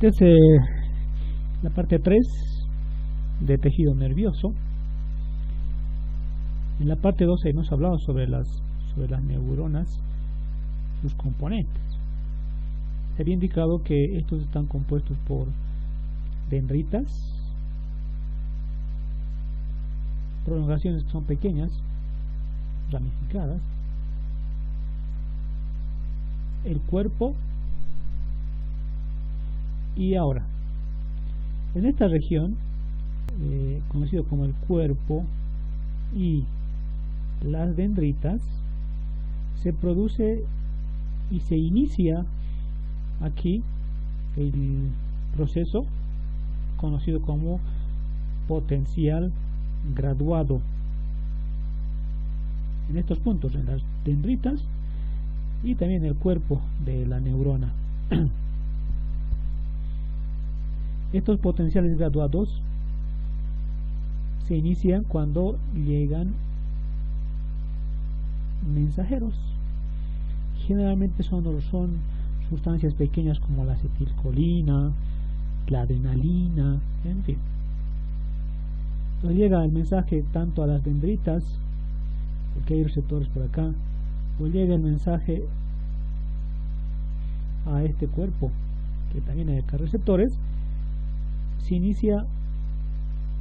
Esta es la parte 3 de tejido nervioso. En la parte 2 hemos hablado sobre las neuronas, sus componentes. Se había indicado que estos están compuestos por dendritas, prolongaciones que son pequeñas, ramificadas, el cuerpo, y ahora en esta región conocido como el cuerpo y las dendritas, se produce y se inicia aquí el proceso conocido como potencial graduado. En estos puntos, en las dendritas y también el cuerpo de la neurona. Estos potenciales graduados se inician cuando llegan mensajeros. Generalmente son sustancias pequeñas como la acetilcolina, la adrenalina, en fin. Entonces llega el mensaje tanto a las dendritas, porque hay receptores por acá, o llega el mensaje a este cuerpo, que también hay acá receptores. Se inicia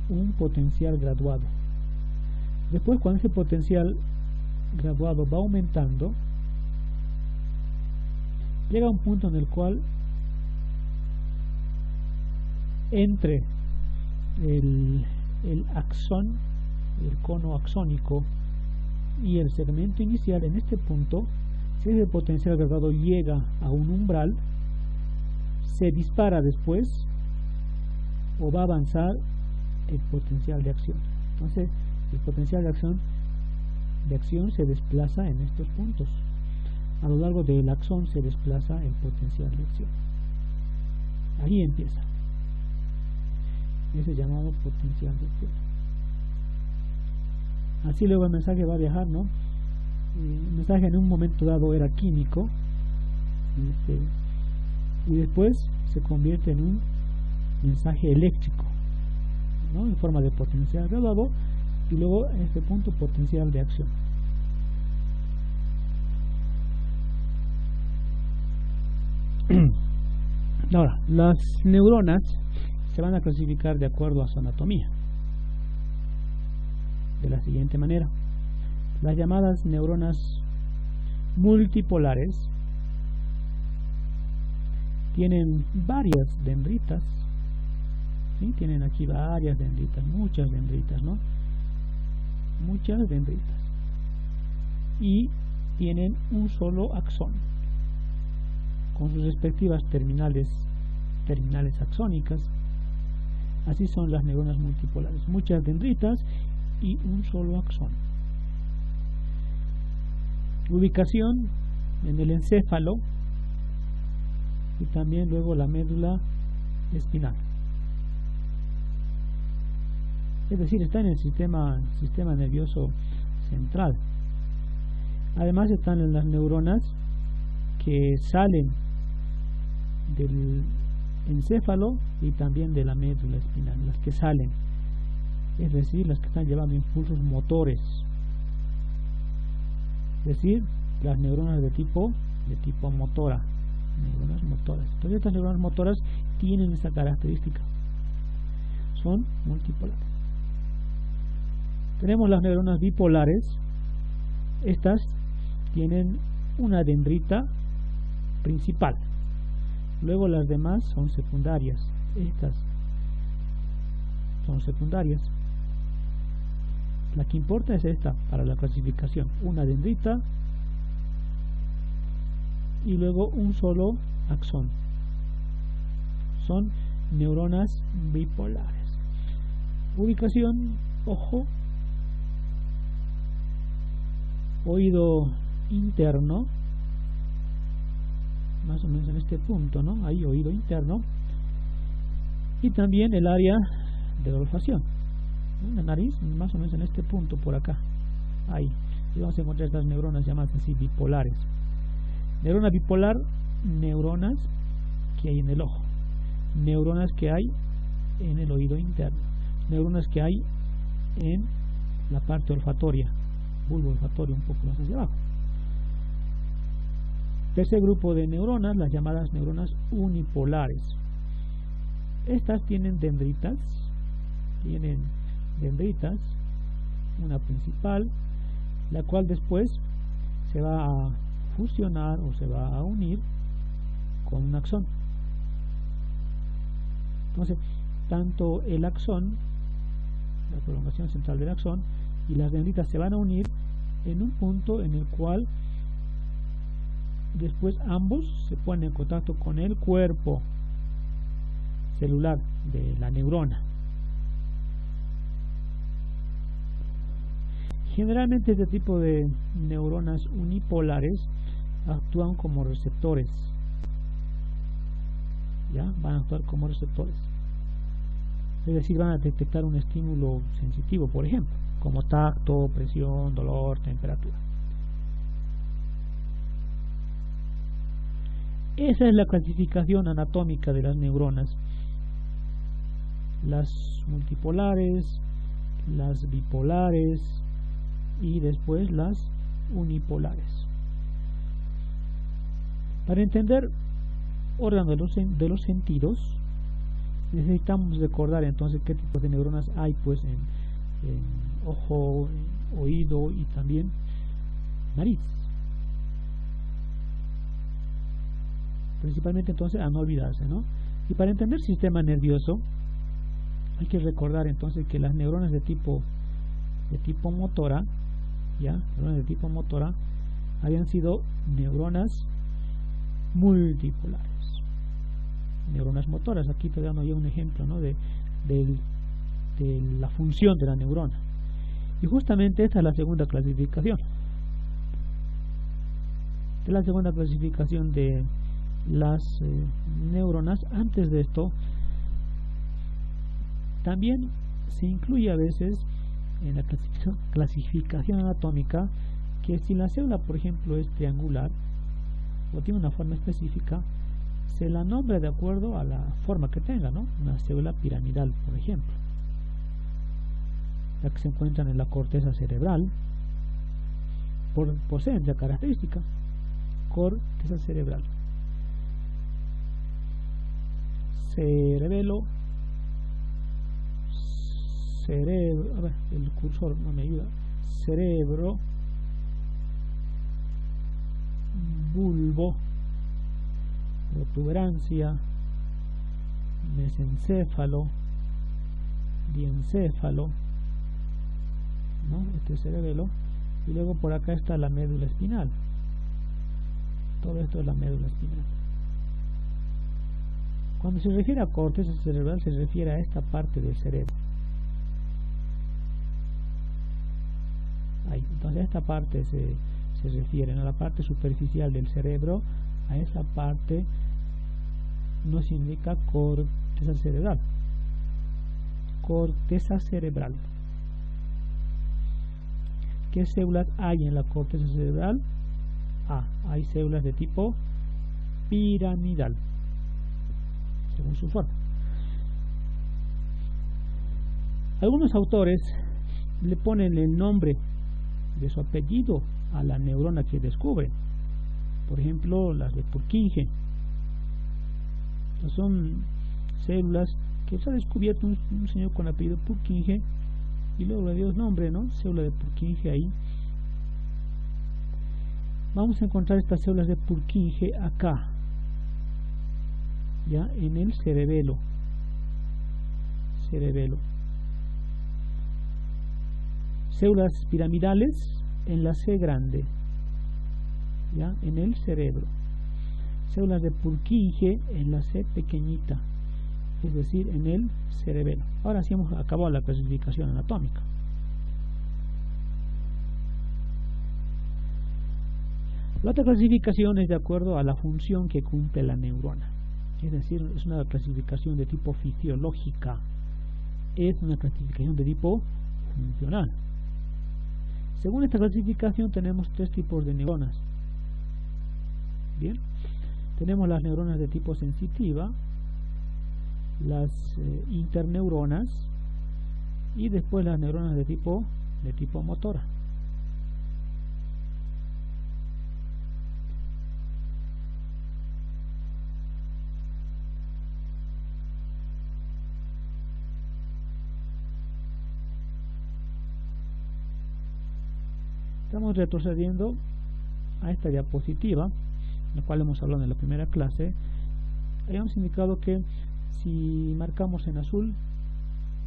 un potencial graduado. Después, cuando ese potencial graduado va aumentando, llega a un punto en el cual entre el axón, el cono axónico y el segmento inicial, en este punto, si ese potencial graduado llega a un umbral, se dispara después o va a avanzar el potencial de acción. Entonces el potencial de acción se desplaza en estos puntos. A lo largo del axón se desplaza el potencial de acción. Ahí empieza ese llamado potencial de acción. Así luego el mensaje va a viajar, ¿no? El mensaje en un momento dado era químico, y después se convierte en un mensaje eléctrico, ¿no? En forma de potencial graduado, y luego en este punto potencial de acción. Ahora, las neuronas se van a clasificar de acuerdo a su anatomía de la siguiente manera. Las llamadas neuronas multipolares tienen varias dendritas, ¿sí? Tienen aquí varias dendritas, muchas dendritas, ¿no? Muchas dendritas. Y tienen un solo axón con sus respectivas terminales axónicas. Así son las neuronas multipolares, muchas dendritas y un solo axón. Ubicación en el encéfalo y también luego la médula espinal. Es decir, está en el sistema nervioso central. Además están en las neuronas que salen del encéfalo y también de la médula espinal, las que salen, es decir, las que están llevando impulsos motores, es decir, las neuronas de tipo motora, neuronas motoras. Entonces estas neuronas motoras tienen esa característica, son multipolares. Tenemos las neuronas bipolares. Estas tienen una dendrita principal, luego las demás son secundarias. Estas son secundarias. La que importa es esta para la clasificación, una dendrita y luego un solo axón. Son neuronas bipolares. Ubicación, ojo, oído interno, más o menos en este punto, ¿no? Ahí, oído interno, y también el área de la olfacción, ¿no? La nariz, más o menos en este punto por acá, ahí, y vamos a encontrar estas neuronas llamadas así bipolares. Neurona bipolar, neuronas que hay en el ojo. neuronas que hay en el oído interno, neuronas que hay en la parte olfatoria, bulbo olfatorio un poco más hacia abajo. Tercer grupo de neuronas, las llamadas neuronas unipolares. Estas tienen dendritas, una principal, la cual después se va a fusionar o se va a unir con un axón. Entonces, tanto el axón, la prolongación central del axón, y las dendritas se van a unir en un punto en el cual después ambos se ponen en contacto con el cuerpo celular de la neurona. Generalmente este tipo de neuronas unipolares actúan como receptores. ¿Ya? Van a actuar como receptores. Es decir, van a detectar un estímulo sensitivo, por ejemplo, como tacto, presión, dolor, temperatura. Esa es la clasificación anatómica de las neuronas. Las multipolares, las bipolares y después las unipolares. Para entender órganos de los sentidos, necesitamos recordar entonces qué tipos de neuronas hay pues en ojo, oído y también nariz. Principalmente entonces a no olvidarse, ¿no? Y para entender el sistema nervioso hay que recordar entonces que las neuronas de tipo motora, ya, neuronas de tipo motora habían sido neuronas multipolares. Neuronas motoras, aquí te dando ya un ejemplo, ¿no? de la función de la neurona. Y justamente esta es la segunda clasificación. Es la segunda clasificación de las neuronas. Antes de esto, también se incluye a veces en la clasificación anatómica que si la célula, por ejemplo, es triangular o tiene una forma específica, se la nombra de acuerdo a la forma que tenga, ¿no? Una célula piramidal, por ejemplo, la que se encuentran en la corteza cerebral, por ser la característica, corteza cerebral, cerebelo, cerebro, a ver, el cursor no me ayuda, cerebro, bulbo, protuberancia, mesencéfalo, diencéfalo, ¿no? Este cerebelo, y luego por acá está la médula espinal. Todo esto es la médula espinal. Cuando se refiere a corteza cerebral se refiere a esta parte del cerebro. Ahí, entonces a esta parte se refieren a la parte superficial del cerebro. A esa parte nos indica corteza cerebral. Corteza cerebral. ¿Qué células hay en la corteza cerebral? Hay células de tipo piramidal, según su forma. Algunos autores le ponen el nombre de su apellido a la neurona que descubre. Por ejemplo, las de Purkinje. Son células que se ha descubierto un señor con el apellido Purkinje y luego le dio nombre, ¿no? Célula de Purkinje ahí. Vamos a encontrar estas células de Purkinje acá, ya en el cerebelo. Células piramidales en la C grande, ya en el cerebro. Células de Purkinje en la C pequeñita, es decir, en el cerebelo. Ahora sí hemos acabado la clasificación anatómica. La otra clasificación es de acuerdo a la función que cumple la neurona. Es decir, es una clasificación de tipo fisiológica. Es una clasificación de tipo funcional. Según esta clasificación tenemos tres tipos de neuronas. Bien, tenemos las neuronas de tipo sensitiva, las interneuronas y después las neuronas de tipo motora. Estamos retrocediendo a esta diapositiva, la cual hemos hablado en la primera clase. Habíamos indicado que si marcamos en azul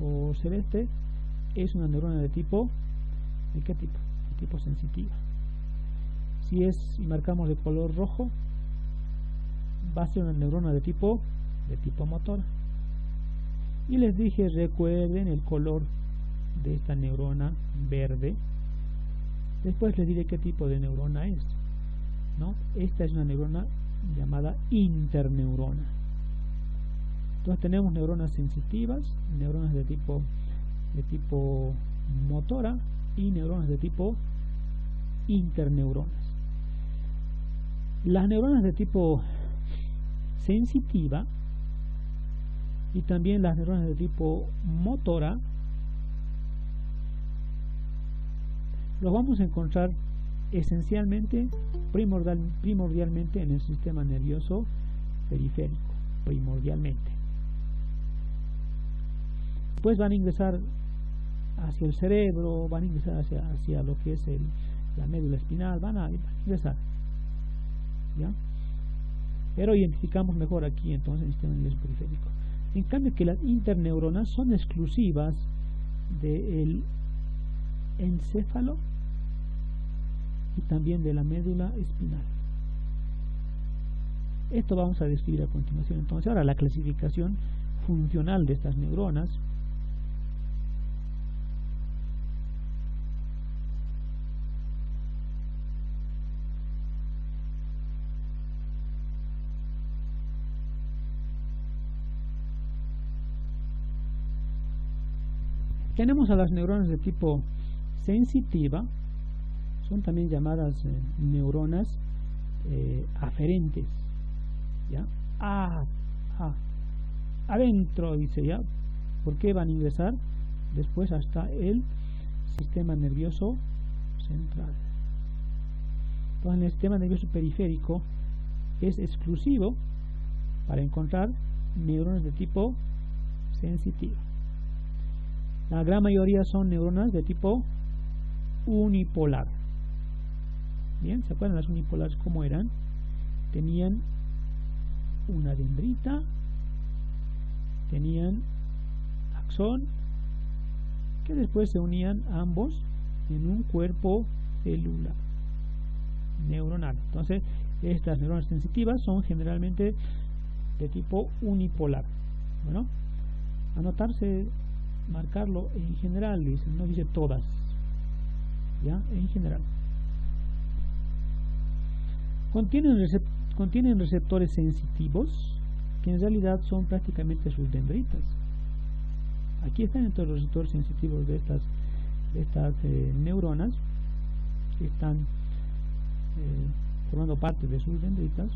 o celeste, es una neurona de tipo, ¿de qué tipo? De tipo sensitiva. Si marcamos de color rojo, va a ser una neurona de tipo motora. Y les dije, recuerden el color de esta neurona verde. Después les diré qué tipo de neurona es, ¿no? Esta es una neurona llamada interneurona. Entonces tenemos neuronas sensitivas, neuronas de tipo motora y neuronas de tipo interneuronas. Las neuronas de tipo sensitiva y también las neuronas de tipo motora los vamos a encontrar esencialmente, primordialmente en el sistema nervioso periférico, primordialmente. Después van a ingresar hacia el cerebro, van a ingresar hacia lo que es la médula espinal, van a ingresar, ¿ya? Pero identificamos mejor aquí entonces el sistema nervioso periférico. En cambio que las interneuronas son exclusivas del encéfalo y también de la médula espinal. Esto vamos a describir a continuación. Entonces ahora la clasificación funcional de estas neuronas. Tenemos a las neuronas de tipo sensitiva, son también llamadas neuronas aferentes, ¿ya? Adentro, dice, ¿ya? ¿Por qué van a ingresar? Después hasta el sistema nervioso central. Entonces en el sistema nervioso periférico es exclusivo para encontrar neuronas de tipo sensitiva. La gran mayoría son neuronas de tipo unipolar. Bien, ¿se acuerdan las unipolares cómo eran? Tenían una dendrita, tenían axón, que después se unían ambos en un cuerpo celular neuronal. Entonces, estas neuronas sensitivas son generalmente de tipo unipolar. Bueno, anotarse, marcarlo en general, dice, no dice todas, ya, en general. Contienen receptores sensitivos que en realidad son prácticamente sus dendritas. Aquí están entonces los receptores sensitivos de estas neuronas que están formando parte de sus dendritas,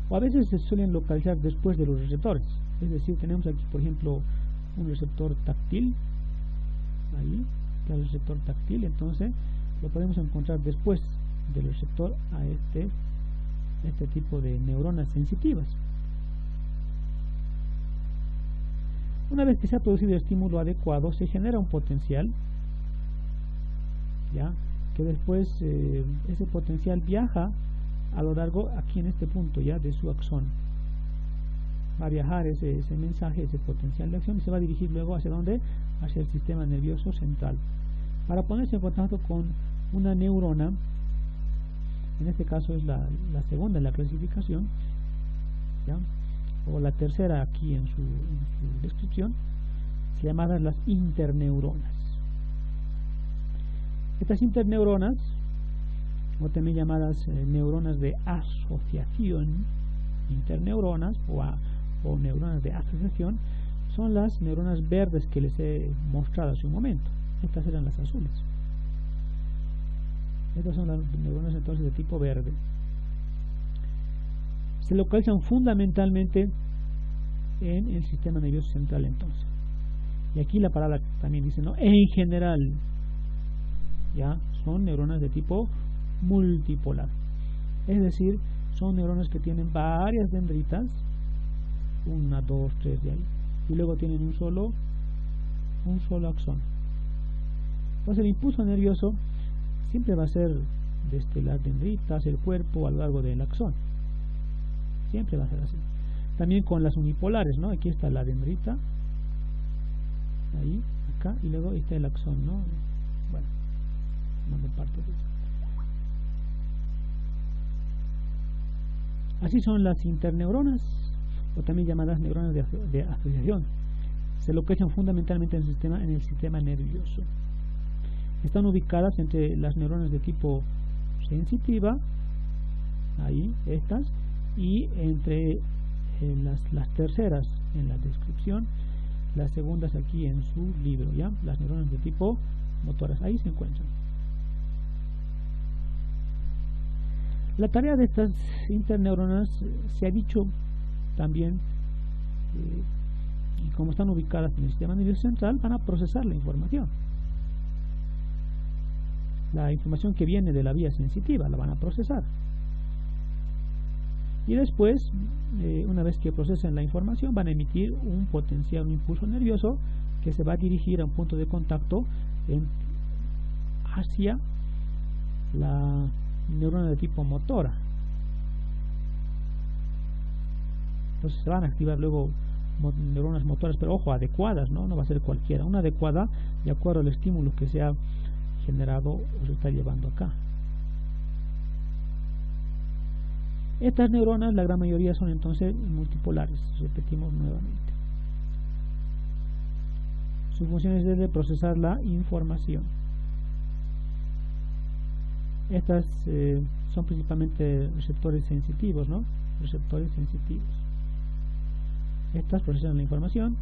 o a veces se suelen localizar después de los receptores. Es decir, tenemos aquí por ejemplo un receptor táctil, ahí está el receptor táctil, entonces lo podemos encontrar después del receptor a este tipo de neuronas sensitivas. Una vez que se ha producido el estímulo adecuado, se genera un potencial, ya, que después ese potencial viaja a lo largo, aquí en este punto ya, de su axón. Va a viajar ese mensaje, ese potencial de acción, y se va a dirigir luego hacia dónde, hacia el sistema nervioso central, para ponerse en contacto con una neurona. En este caso es la segunda en la clasificación, ¿ya? O la tercera aquí en su descripción, llamadas las interneuronas. Estas interneuronas, o también llamadas neuronas de asociación, interneuronas o neuronas de asociación, son las neuronas verdes que les he mostrado hace un momento. Estas eran las azules. Estas son las neuronas entonces de tipo verde. Se localizan fundamentalmente en el sistema nervioso central entonces. Y aquí la palabra también dice, ¿no? En general, ya son neuronas de tipo multipolar. Es decir, son neuronas que tienen varias dendritas, 1, 2, 3 de ahí, y luego tienen un solo axón. Entonces el impulso nervioso siempre va a ser desde las dendritas, el cuerpo, a lo largo del axón. Siempre va a ser así. También con las unipolares, ¿no? Aquí está la dendrita, ahí, acá, y luego está el axón, ¿no? Bueno, tomando parte de eso. Así son las interneuronas, o también llamadas neuronas de asociación. Se localizan fundamentalmente en el sistema nervioso. Están ubicadas entre las neuronas de tipo sensitiva, ahí, estas, y entre las terceras en la descripción, las segundas aquí en su libro, ¿ya? Las neuronas de tipo motoras, ahí se encuentran. La tarea de estas interneuronas se ha dicho también, y como están ubicadas en el sistema nervioso central, van a procesar la información. La información que viene de la vía sensitiva la van a procesar. Y después, una vez que procesen la información, van a emitir un potencial, un impulso nervioso que se va a dirigir a un punto de contacto hacia la neurona de tipo motora. Entonces se van a activar luego neuronas motoras, pero ojo, adecuadas, ¿no? No va a ser cualquiera, una adecuada de acuerdo al estímulo que se ha generado o se está llevando acá. Estas neuronas, la gran mayoría son entonces multipolares, repetimos nuevamente. Su función es de procesar la información. Estas son principalmente receptores sensitivos, ¿no? Receptores sensitivos. Estas procesan la información.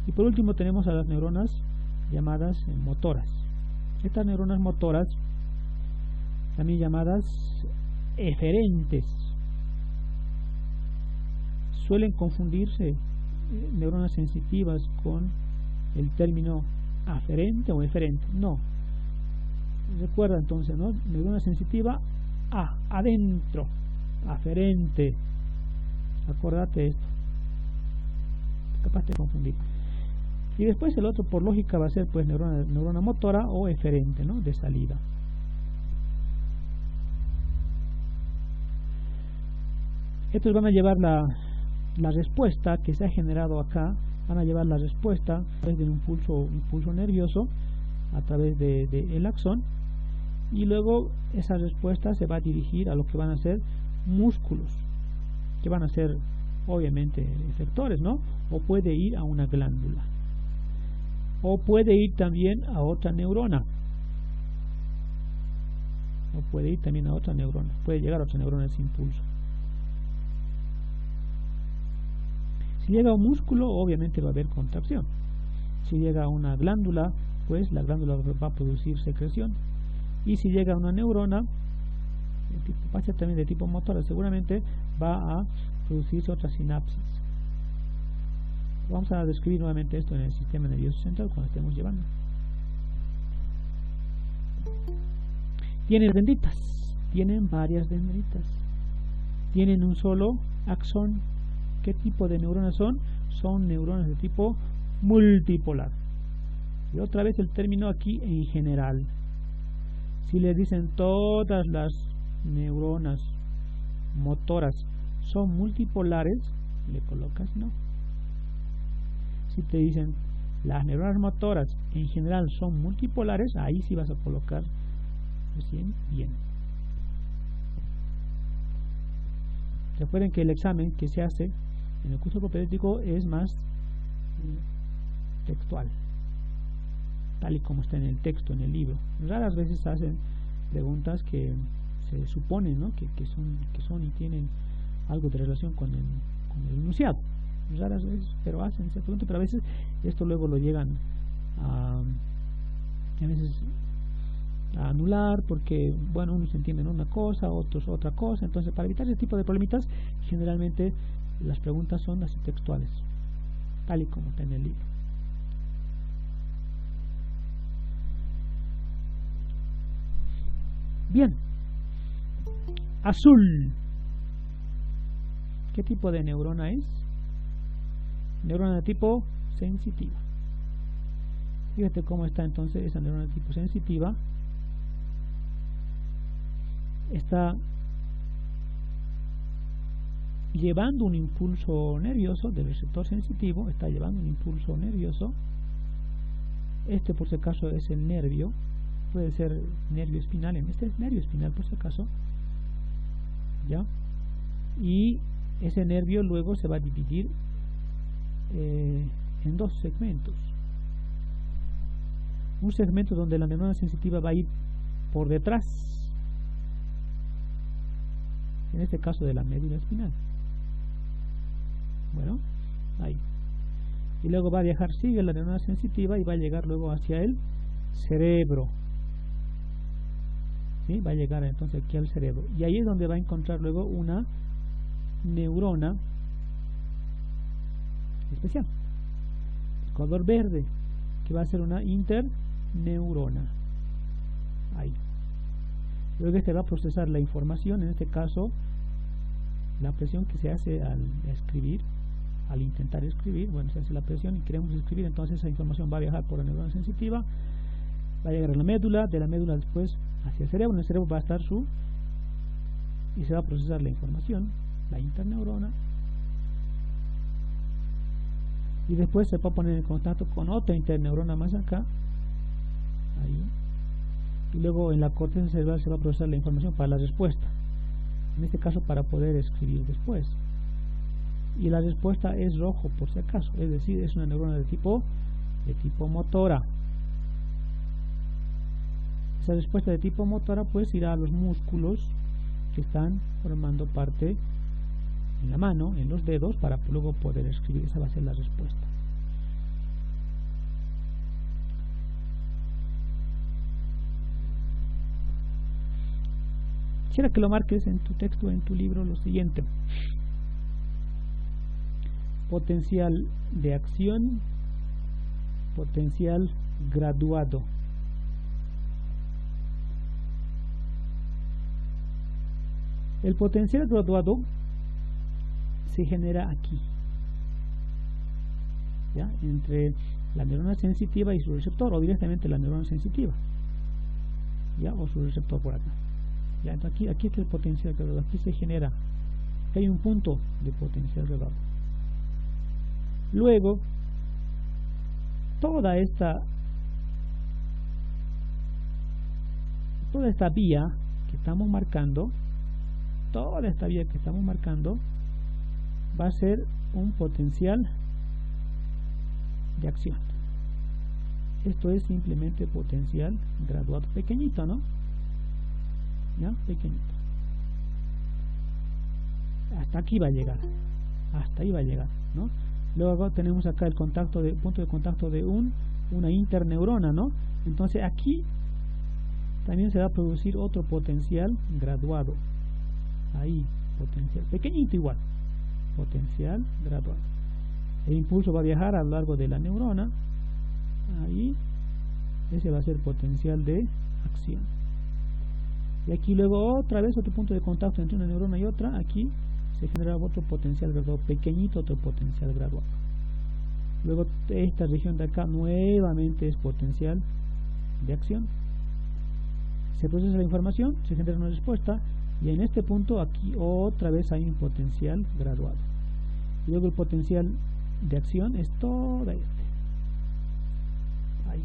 Y por último tenemos a las neuronas llamadas motoras. Estas neuronas motoras, también llamadas eferentes, suelen confundirse neuronas sensitivas con el término aferente o eferente. No. Recuerda entonces, ¿no? Neurona sensitiva, adentro, aferente. Acordate esto. Capaz de confundir. Y después el otro, por lógica, va a ser pues neurona motora o eferente, ¿no? De salida. Estos van a llevar la respuesta que se ha generado acá, van a llevar la respuesta a través de un impulso nervioso a través del axón, y luego esa respuesta se va a dirigir a lo que van a ser músculos, que van a ser obviamente efectores, ¿no? O puede ir a una glándula, o puede ir también a otra neurona, puede llegar a otra neurona ese impulso. Si llega a un músculo, obviamente va a haber contracción. Si llega a una glándula, pues la glándula va a producir secreción. Y si llega a una neurona, va a ser también de tipo motora, seguramente va a producirse otra sinapsis. Vamos a describir nuevamente esto en el sistema nervioso central cuando estemos llevando. Tienen dendritas, tienen varias dendritas, tienen un solo axón. ¿Qué tipo de neuronas son? Son neuronas de tipo multipolar. Y otra vez el término aquí en general. Si le dicen todas las neuronas motoras son multipolares, le colocas no. Si te dicen las neuronas motoras en general son multipolares, ahí sí vas a colocar recién bien. Recuerden que el examen que se hace en el curso propedéutico es más textual, tal y como está en el texto, en el libro. Raras veces hacen preguntas que se supone, ¿no? que son y tienen algo de relación con el enunciado. Raras veces, pero hacen esa pregunta, pero a veces esto luego lo llegan a veces a anular porque, bueno, unos entienden una cosa, otros otra cosa. Entonces, para evitar ese tipo de problemitas, generalmente las preguntas son así textuales. tal y como está en el libro. Bien, azul. ¿Qué tipo de neurona es? Neurona de tipo sensitiva. Fíjate cómo está entonces esa neurona de tipo sensitiva. Está llevando un impulso nervioso del receptor sensitivo, está llevando un impulso nervioso. Este por si acaso es el nervio, puede ser nervio espinal, en este es nervio espinal por si acaso, ¿ya? Y ese nervio luego se va a dividir en dos segmentos. Un segmento donde la neurona sensitiva va a ir por detrás, en este caso de la médula espinal. Bueno, ahí. Y luego va a viajar, sigue la neurona sensitiva y va a llegar luego hacia el cerebro. ¿Sí? Va a llegar entonces aquí al cerebro. Y ahí es donde va a encontrar luego una neurona especial, de color verde, que va a ser una interneurona. Ahí. Luego este va a procesar la información, en este caso la presión que se hace al escribir, al intentar escribir, bueno, se hace la presión y queremos escribir, entonces esa información va a viajar por la neurona sensitiva, va a llegar a la médula, de la médula después hacia el cerebro, en el cerebro va a estar y se va a procesar la información, la interneurona, y después se va a poner en contacto con otra interneurona más acá, ahí, y luego en la corteza cerebral se va a procesar la información para la respuesta, en este caso para poder escribir después. Y la respuesta es rojo por si acaso, es decir, es una neurona de tipo motora. Esa respuesta de tipo motora pues irá a los músculos que están formando parte en la mano, en los dedos, para luego poder escribir. Esa va a ser la respuesta. Quisiera que lo marques en tu texto, en tu libro, lo siguiente: potencial de acción, potencial graduado. El potencial graduado se genera aquí, ¿ya? Entre la neurona sensitiva y su receptor, o directamente la neurona sensitiva, ¿ya? O su receptor por acá, ¿ya? Entonces aquí está el potencial graduado, aquí se genera, aquí hay un punto de potencial graduado. Luego, toda esta vía que estamos marcando, va a ser un potencial de acción. Esto es simplemente potencial graduado, pequeñito, ¿no? ¿Ya? Pequeñito. Hasta aquí va a llegar. Hasta ahí va a llegar, ¿no? Luego tenemos acá el punto de contacto de una interneurona, ¿no? Entonces aquí también se va a producir otro potencial graduado. Ahí, potencial, pequeñito igual, potencial graduado. El impulso va a viajar a lo largo de la neurona. Ahí, ese va a ser potencial de acción. Y aquí luego otra vez otro punto de contacto entre una neurona y otra. Aquí se genera otro potencial graduado, pequeñito, otro potencial graduado. Luego esta región de acá nuevamente es potencial de acción. Se procesa la información, se genera una respuesta, y en este punto aquí otra vez hay un potencial graduado. Y luego el potencial de acción es todo este. Ahí.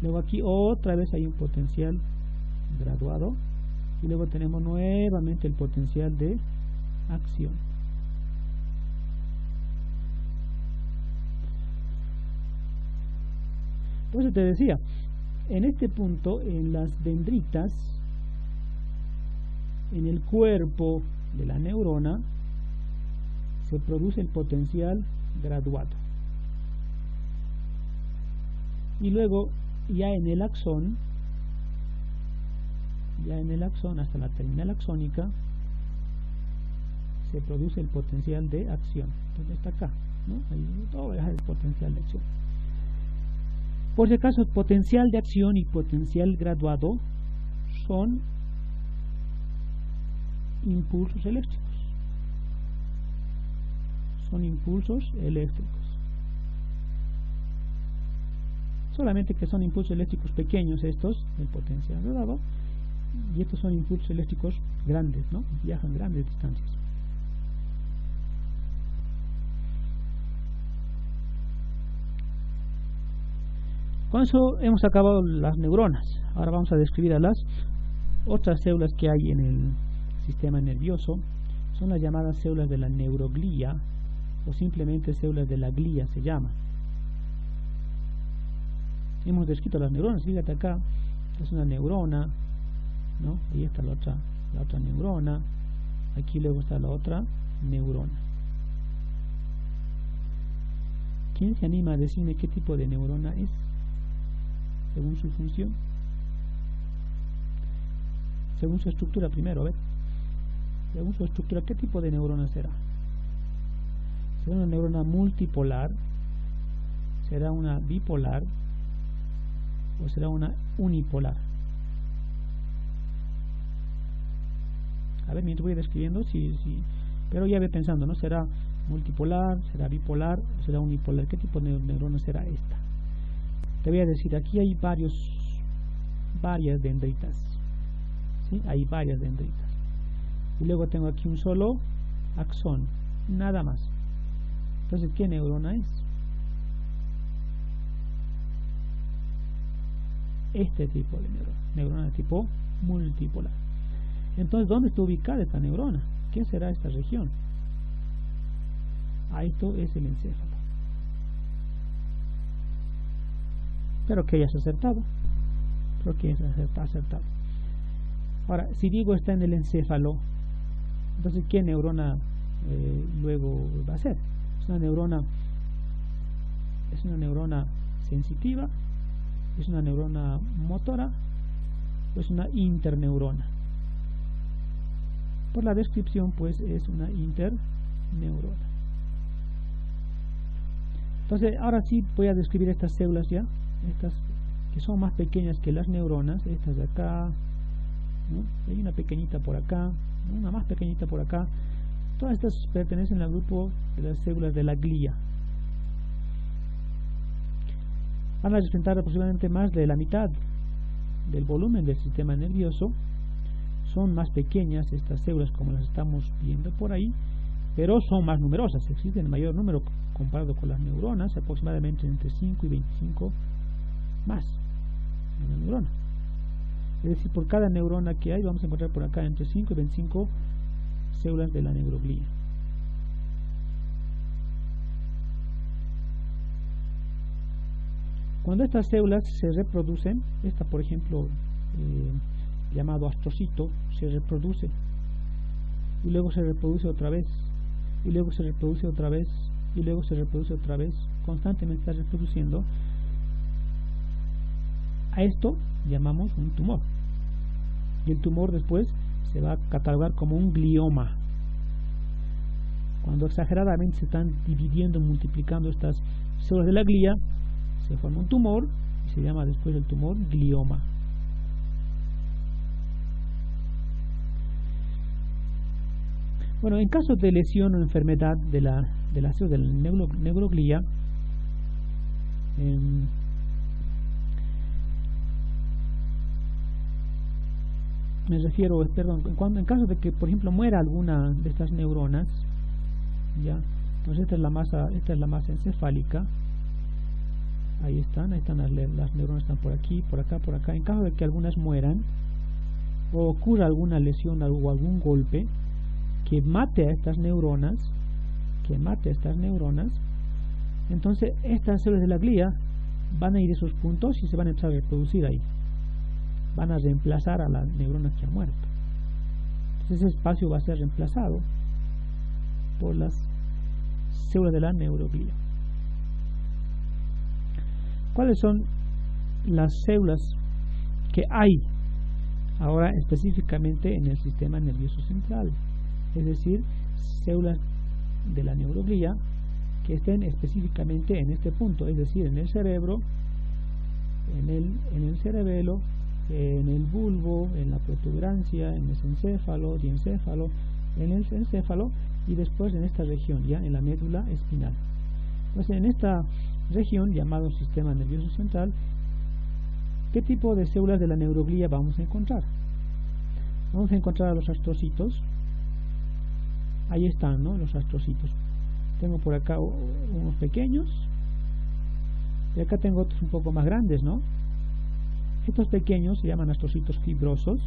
Luego aquí otra vez hay un potencial graduado, y luego tenemos nuevamente el potencial de acción. Por eso te decía, en este punto, en las dendritas, en el cuerpo de la neurona, se produce el potencial graduado. Y luego, ya en el axón, hasta la terminal axónica, se produce el potencial de acción. Entonces está acá. ¿no? Ahí todo es el potencial de acción. Por si acaso, potencial de acción y potencial graduado son impulsos eléctricos. Son impulsos eléctricos. Solamente que son impulsos eléctricos pequeños estos, el potencial graduado, y estos son impulsos eléctricos grandes, ¿no? Viajan grandes distancias. Con eso hemos acabado las neuronas. Ahora vamos a describir a las otras células que hay en el sistema nervioso. Son las llamadas células de la neuroglía, o simplemente células de la glía se llaman. Hemos descrito las neuronas. Fíjate acá, es una neurona, ¿no? Ahí está la otra neurona. Aquí luego está la otra neurona. ¿Quién se anima a decirme qué tipo de neurona es, según su función? Según su estructura primero, a ver. Según su estructura, ¿qué tipo de neurona será? ¿Será una neurona multipolar? ¿Será una bipolar? ¿O será una unipolar? A ver, mientras voy describiendo, pero ya voy pensando, ¿no? ¿Será multipolar? ¿Será bipolar? ¿O será unipolar? ¿Qué tipo de neurona será esta? Te voy a decir, aquí hay varias dendritas. ¿Sí? Hay varias dendritas. Y luego tengo aquí un solo axón, nada más. Entonces, ¿qué neurona es? Este tipo de neurona de tipo multipolar. Entonces, ¿dónde está ubicada esta neurona? ¿Qué será esta región? Esto es el encéfalo. Pero que ya se ha acertado. Creo que ya se ha acertado. Ahora, si digo está en el encéfalo, entonces ¿qué neurona luego va a ser? Es una neurona sensitiva, es una neurona motora, o es una interneurona. Por la descripción, pues, es una interneurona. Entonces, ahora sí voy a describir estas células ya, estas que son más pequeñas que las neuronas, estas de acá, ¿no? Hay una pequeñita por acá, ¿no? Una más pequeñita por acá. Todas estas pertenecen al grupo de las células de la glía. Van a representar aproximadamente más de la mitad del volumen del sistema nervioso. Son más pequeñas estas células, como las estamos viendo por ahí, pero son más numerosas. Existen mayor número comparado con las neuronas, aproximadamente entre 5 y 25 más en la neurona. Es decir, por cada neurona que hay, vamos a encontrar por acá entre 5 y 25 células de la neuroglía. Cuando estas células se reproducen, esta por ejemplo, llamado astrocito, se reproduce y luego se reproduce otra vez y luego se reproduce otra vez y luego se reproduce otra vez, constantemente está reproduciendo. A esto llamamos un tumor, y el tumor después se va a catalogar como un glioma. Cuando exageradamente se están dividiendo, multiplicando estas células de la glía, se forma un tumor y se llama después el tumor glioma. Bueno, en caso de lesión o enfermedad de la célula de la neuroglía, me refiero, en caso de que por ejemplo muera alguna de estas neuronas, ya, entonces esta es la masa encefálica. Ahí están las neuronas, están por aquí, por acá, por acá. En caso de que algunas mueran o ocurra alguna lesión o algún golpe que mate a estas neuronas, entonces estas células de la glía van a ir a esos puntos y se van a empezar a reproducir ahí. Van a reemplazar a las neuronas que han muerto. Entonces ese espacio va a ser reemplazado por las células de la neuroglía. ¿Cuáles son las células que hay ahora específicamente en el sistema nervioso central? Es decir, células de la neuroglía que estén específicamente en este punto, es decir, en el cerebro, en el cerebelo, en el bulbo, en la protuberancia, en el mesencéfalo, diencéfalo, en el encéfalo y después en esta región, ya en la médula espinal. Entonces, en esta región, llamado sistema nervioso central, ¿qué tipo de células de la neuroglía vamos a encontrar? Vamos a encontrar a los astrocitos. Ahí están, ¿no? Los astrocitos. Tengo por acá unos pequeños y acá tengo otros un poco más grandes, ¿no? Estos pequeños se llaman astrocitos fibrosos.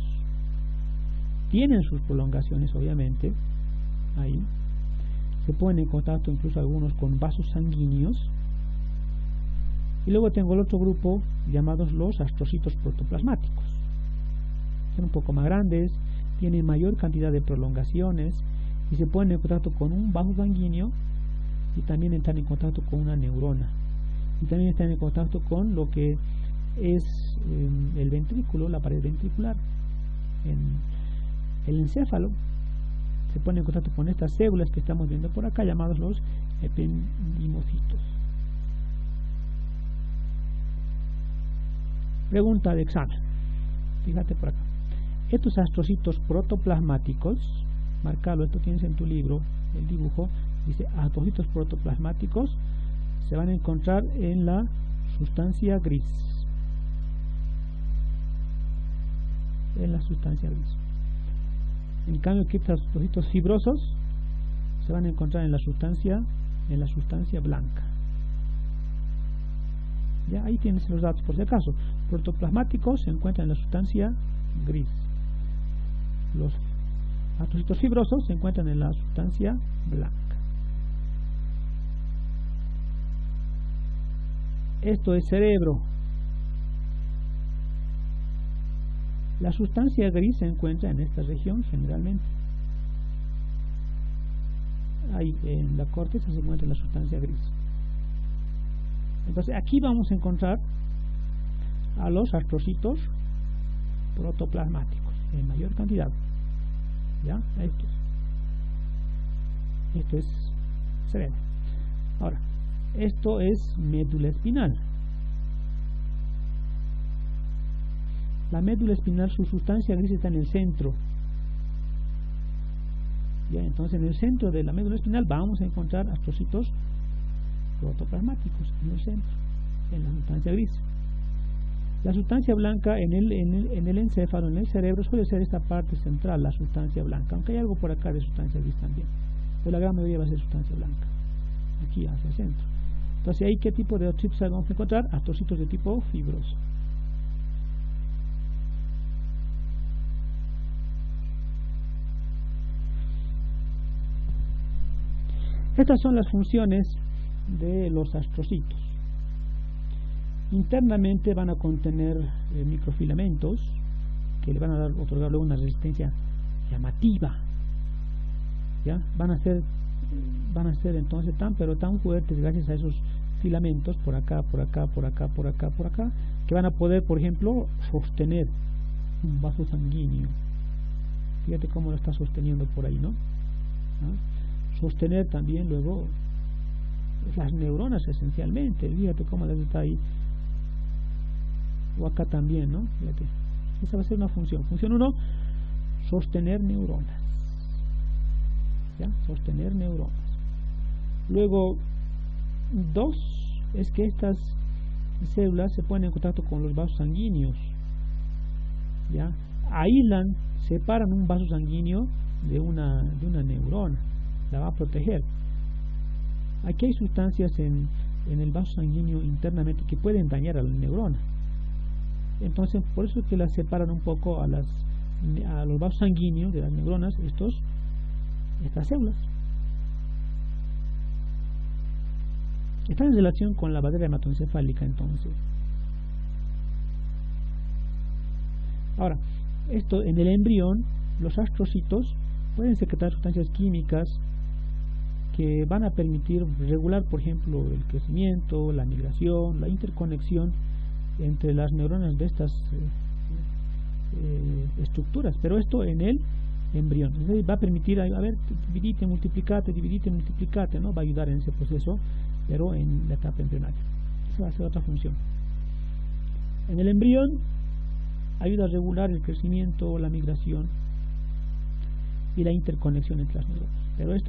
Tienen sus prolongaciones, obviamente. Ahí. Se ponen en contacto incluso algunos con vasos sanguíneos. Y luego tengo el otro grupo llamados los astrocitos protoplasmáticos. Son un poco más grandes, tienen mayor cantidad de prolongaciones y se ponen en contacto con un vaso sanguíneo y también están en contacto con una neurona. Y también están en contacto con lo que es el ventrículo, la pared ventricular. En el encéfalo se pone en contacto con estas células que estamos viendo por acá, llamados los ependimocitos. Pregunta de examen. Fíjate por acá. Estos astrocitos protoplasmáticos, marcalo, esto tienes en tu libro, el dibujo, dice astrocitos protoplasmáticos se van a encontrar en la sustancia gris. En la sustancia gris. En cambio, aquí estos astrocitos fibrosos se van a encontrar en la sustancia blanca. Ya ahí tienes los datos por si acaso. Protoplasmáticos se encuentran en la sustancia gris. Los astrocitos fibrosos se encuentran en la sustancia blanca. Esto es cerebro. La sustancia gris se encuentra en esta región generalmente. Ahí en la corteza se encuentra la sustancia gris. Entonces aquí vamos a encontrar a los astrocitos protoplasmáticos en mayor cantidad. ¿Ya? Esto es cerebro. Ahora, esto es médula espinal. La médula espinal, su sustancia gris está en el centro. ¿Ya? Entonces en el centro de la médula espinal vamos a encontrar astrocitos protoplasmáticos en el centro, en la sustancia gris. La sustancia blanca en el encéfalo, en el cerebro, suele ser esta parte central, la sustancia blanca, aunque hay algo por acá de sustancia gris también, pero la gran mayoría va a ser sustancia blanca, aquí hacia el centro. Entonces ahí, ¿qué tipo de astrocitos vamos a encontrar? Astrocitos de tipo fibroso. Estas son las funciones de los astrocitos. Internamente van a contener microfilamentos que le van a otorgar luego una resistencia llamativa. ¿Ya? Van a ser entonces tan fuertes gracias a esos filamentos por acá, por acá, por acá, por acá, por acá, que van a poder, por ejemplo, sostener un vaso sanguíneo. Fíjate cómo lo está sosteniendo por ahí, ¿no? ¿Ah? Sostener también luego las neuronas esencialmente. Fíjate cómo las está ahí. O acá también, ¿no? Fíjate. Esa va a ser una función. Función 1, sostener neuronas. ¿Ya? Sostener neuronas. Luego, 2, es que estas células se ponen en contacto con los vasos sanguíneos. ¿Ya? Aíslan, separan un vaso sanguíneo de una neurona. La va a proteger. Aquí hay sustancias en el vaso sanguíneo internamente que pueden dañar a la neurona. Entonces, por eso es que las separan un poco a los vasos sanguíneos de las neuronas, estas células. Están en relación con la barrera hematoencefálica, entonces. Ahora, esto en el embrión, los astrocitos pueden secretar sustancias químicas que van a permitir regular, por ejemplo, el crecimiento, la migración, la interconexión entre las neuronas de estas estructuras. Pero esto en el embrión. Entonces va a permitir, a ver, dividite, multiplicate, ¿no? Va a ayudar en ese proceso, pero en la etapa embrionaria. Esa va a ser otra función. En el embrión ayuda a regular el crecimiento, la migración y la interconexión entre las neuronas. Pero esto